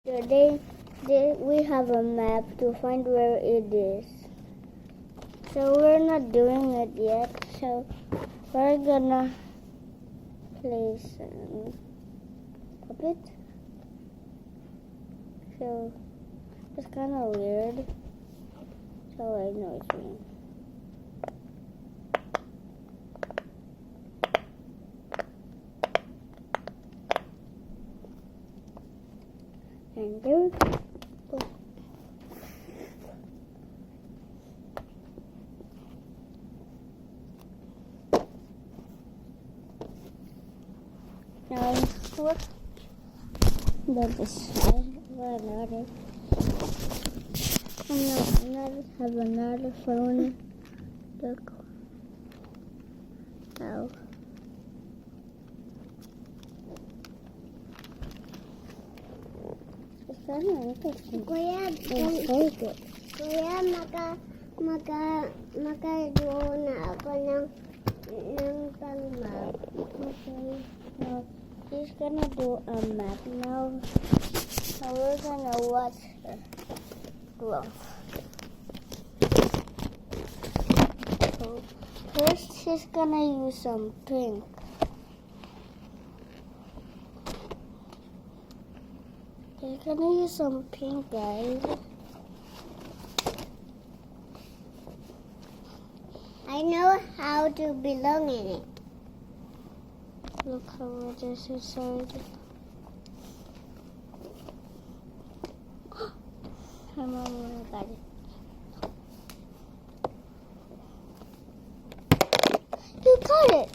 Today we have a map to find where it is. So we're not doing it yet. So we're gonna place puppet. So it's kind of weird. So I know it's weird. And there we go. Now look. That is another. Have another phone. Look. Now. It's kind of interesting. Kuya, It's very good. Kuya, makaduo na ako ng pang-map. Okay. Now he's gonna do a map now. Now we're gonna watch her glove. So first she's gonna use some pink. She's gonna use some pink, guys. I know how to belong in it. Look how it is inside. Her mom got it. You got it!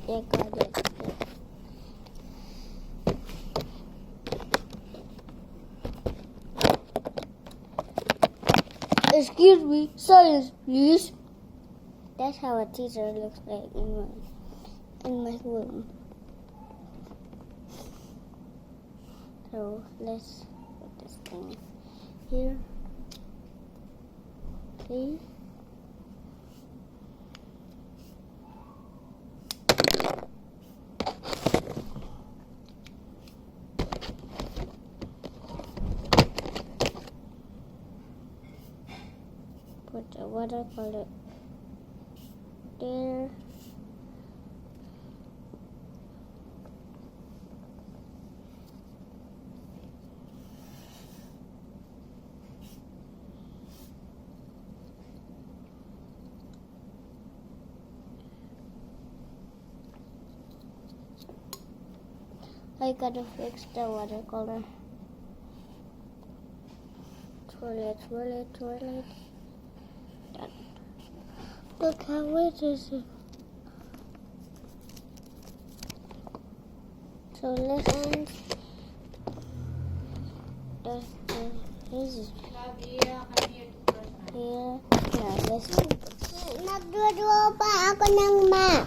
You got it. Excuse me, silence, please. That's how a teacher looks like in my room. So let's put this thing here. Okay. Put a watercolor there. I gotta fix the watercolor. Twirl it. Done. Look how wet is it. So let's end this is here. Now let's do this. Nagduduo pa ako ng map.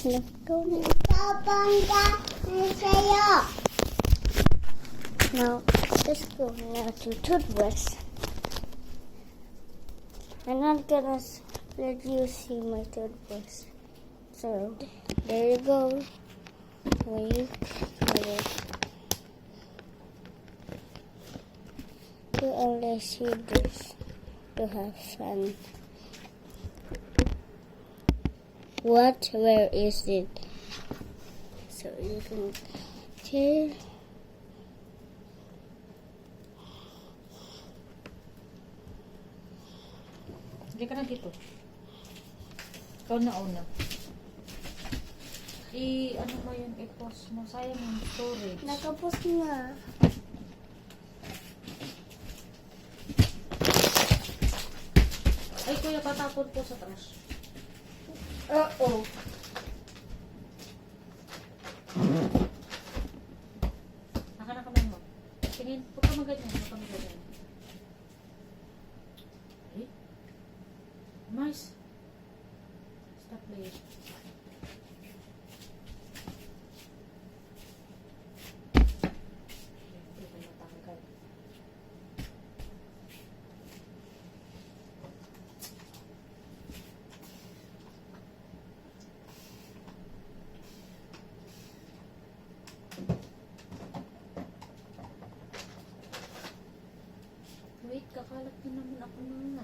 Let's go now. Papunta na sa'yo. Now let's go now to Toothbrush. I'm not gonna let you see my toothbrush. So there you go. Wait. You only see this to have fun. Where is it? So you can tell. Hindi ka na dito. Ikaw na una. Ano mo yung i-post mo? Sayang yung storage. Nakapos na. Ay, kuya, patapon po sa trash. Uh-oh. Naka na kamay mo. Tingin, huwag ka maganyan. Huwag ka maganyan. Eh? Nice. Stop playing. Hindi ko natanggal. Ano na?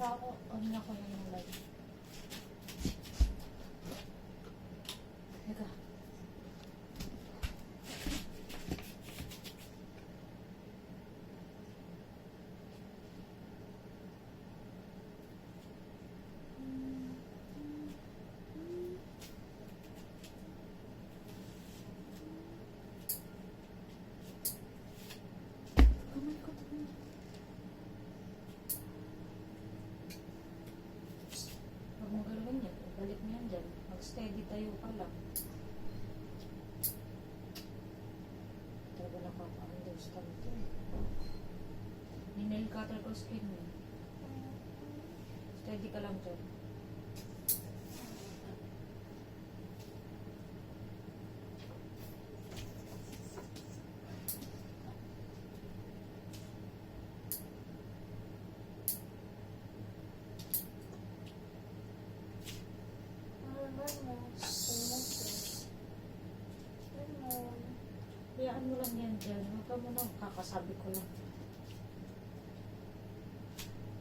Ako, ano na ko yung live. Teka. Kamay ko to. Huwag mo galawin yan. Balik mo yan dyan. Mag-steady tayo ka lang. Talaga nakaka-understand ito. Ninail cutter ko skin mo. Steady ka lang dyan. Hayaan mo lang yan dyan. Huwag ka muna. Kakasabi ko lang.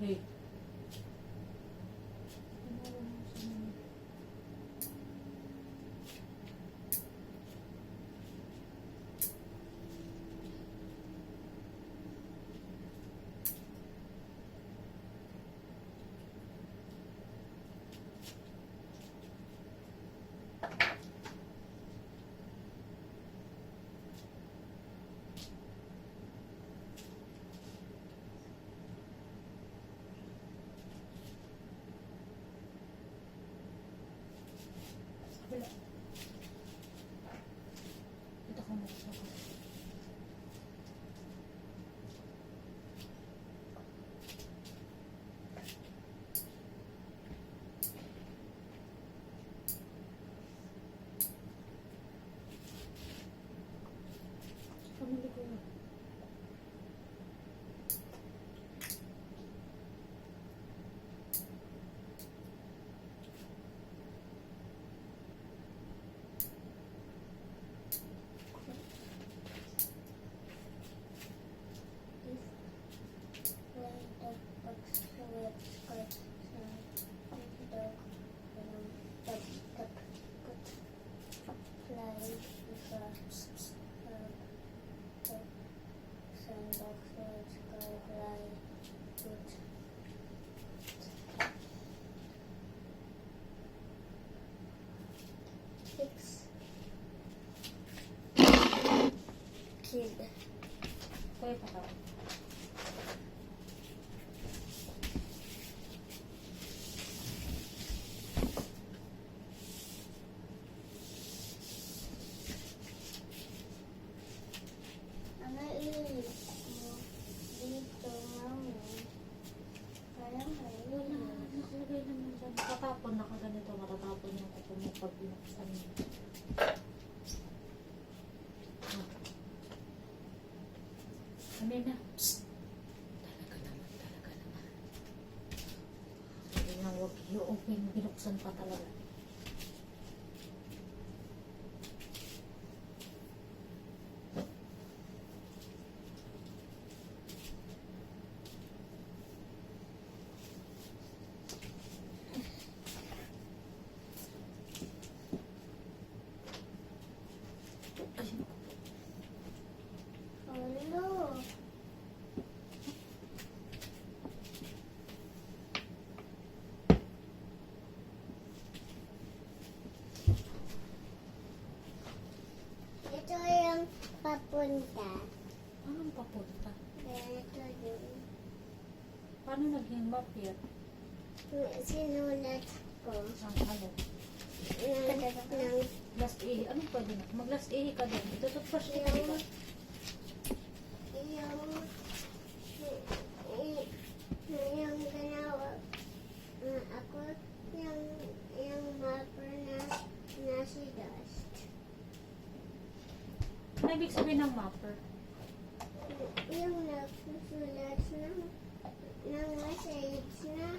Hey. Wala. Dito ko mo. Pamili ko yun. Kid. Kuya pa ka. Ano ilis mo dito, mami? Parang Wala. Nakalagay naman dyan. Matatapon na ka ganito. Matatapon yung kuko mo pag binuksan mo. Kami na. Psst. Talaga naman. Sabi nga huwag i-open. Binuksan pa talaga. Hello. Ito yung papunta. Anong papunta? Ito yung Paano naging map yan? sinulat ko. Ang ano? Ng Last A. Anong pwede na? Mag-last A ka din. Ito toothbrush ka diba? yung ginawa ibig sabihin ng mapper? Yung nagsusulat ng message na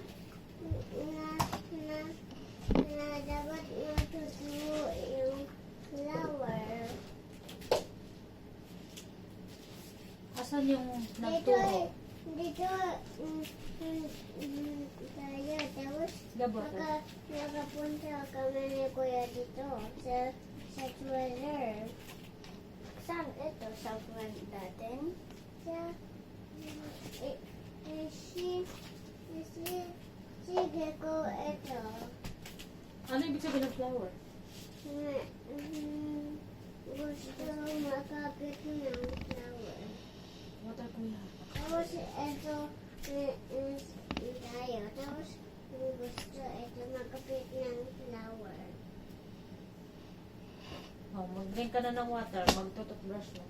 dapat matutuo yung flower. Asan yung Dito, nagturo? dito, tayo. Tapos, Gaboto. nakapunta kami ni Kuya dito sa Twitter. Saan ito? Sa friend natin? Sa, sige ko ito. Ano ibig sabihin ng flower? Gusto makapit ng flower. Water kuya. Tapos ito tayo. Tapos gusto ito makapit ng flower. Oh, mag-drink ka na ng water, magtututbrush mo.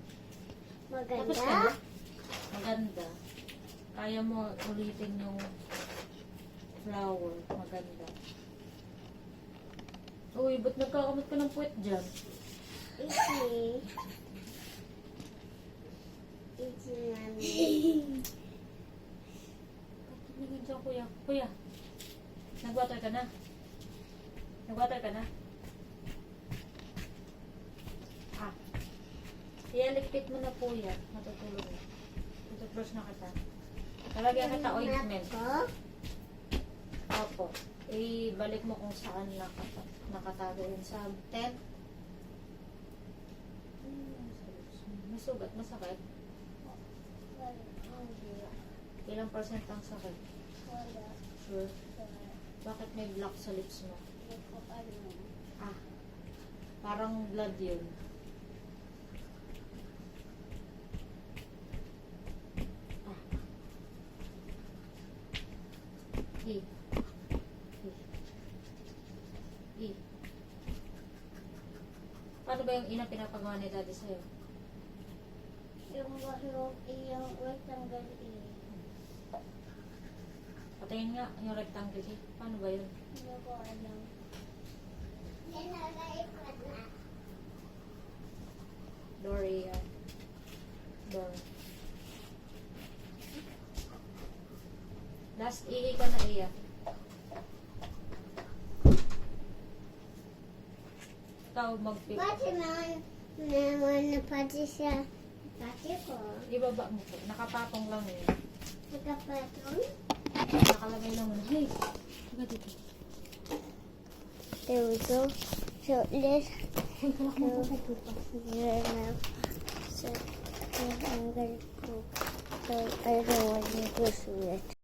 Tapos Maganda? ka na? Maganda. Kaya mo ulitin yung flower. Maganda. Uy, ba't nagkakamot ka ng puwet dyan? Iti. Iti mami. Tingin dyan, kuya. Kuya, nag-water ka na? Nag-water ka na? Ah. Iyaligpit mo na po yan. Matutulog na. Tututbrush na kita. Talagyan kita ointment. Ako? Opo. Ibalik mo kung saan nakatago yun sa tent. May sugat, masakit. Ilang percent ang sakit? Wala. Sure. Bakit may black sa lips mo? Hindi ko alam. Ah, parang blood yun. Ah. E. E. Paano ba yung ina pinapagawa ni daddy sa'yo? Yung rectangle A. Patingin nga yung rectangle E. Paano ba yun? Hindi ko alam. Nilagay ko na. Dory, door. Last ihi ka na iya. Ikaw mag-pick. Pati naman na pati sa pati ko. Ibaba mo po. Nakapatong lang yun. Nagkapatong. Nakalagay lang mo. Hey! Taga dito. There we go. So let's Hey, kalak mo po. here now. So I'm gonna go. So I don't want to go through it.